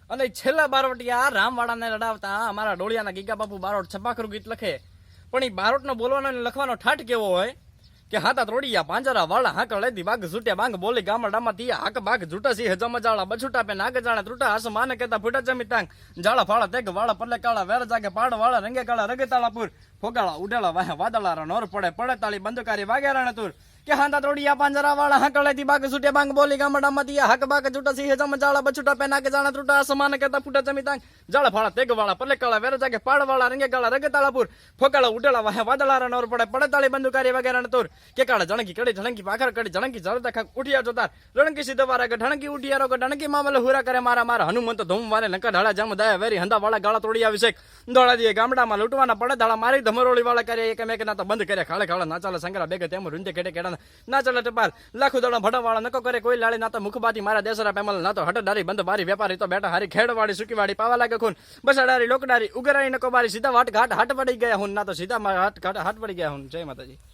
અને છેલ્લા બારોટિયા રામવાળાને લડાવતા અમારા ડોળિયાના ગીગા બાપુ બારોટ છપાખરું ગીત લખે, પણ એ બારોટનો બોલવાનો અને લખવાનો ઠાઠ કેવો હોય કે હાતા ત્રોડિયા પાંજરા વાળા હાક લેતી બાગ ઝૂટ્યા બાંગ બોલી ગામડામાં તિયા હાક બાગ ઝૂટા સી જમજાળા બછુટા પે નાગ જાણે ત્રુટા આસ માને કેતા ફૂટા જમી તાંગ જાળા ફાળા તેગ વાળા પલ્લે કાળા વેર જાગે પાડ વાળા રંગે કાળા રગતાળાપુર ફોગાળા ઉડાળા વાહે વાદળારા નોર પડે પડે તાળી બંદુકારી વાગેરાણે તુર કે હાંતા ત્રોડિયા પાંજરા વાળા હાક લેતી બાગ ઝૂટ્યા બાંગ બોલી ગામડામાં તિયા હાક બાગ ઝૂટા સી જમજાળા બછુટા પે નાગ જાણે ત્રુટા આસ માને કેતા ફૂટા જમી તાંગ જાળા ફાળા તેગ વાળા પલ્લે કાળા વેર જાગે પાડ વાળા રંગે કાળા રગતાળાપુર ફોગાળા ઉડાળા વાહે વાદળારા નોર પડે પડે તાળી બંદુકારી વાગેરાણે તુર કે કાળા જણકી કડી ઢણકી પાખર કડી જણકી જરતા ખાક ઉઠિયા જોતાર રણકી સીધા વારા ઢણકી ઉઠિયારો ઢણકી મામલે હુરા કરે મારા મારા હનુમંત ધૂમ વારે નકર ઢાળા જામ દાયા વેરી હંદા વાળા ગાળા તોડી અભિષેક દોડા દીએ ગામડામાં લૂંટવાના પડે ધાળા મારી ધમરોળી વાળા કરે એકમેક ના તો બંધ કરે ખાળે ખાળા ના ચાલે સંગરા બેગે તેમ રૂંધે કેડે કેડા ના ચાલે ટપાલ લાખો દડા ભડા વાળા નકો કરે કોઈ લાળી ના તો મુખબાતી મારા દેસરા પેમલ ના તો હટડારી બંધ બારી વેપારી તો બેટા હારી ખેડવાડી સુકીવાડી પાવા લાગે ખૂન બસાડારી લોકડારી ઉગરારી નકો બારી સીધા વાટ ઘાટ હાટ પડી ગયા હું ના તો સીધા હાટ પડી ગયા હું જય માતાજી।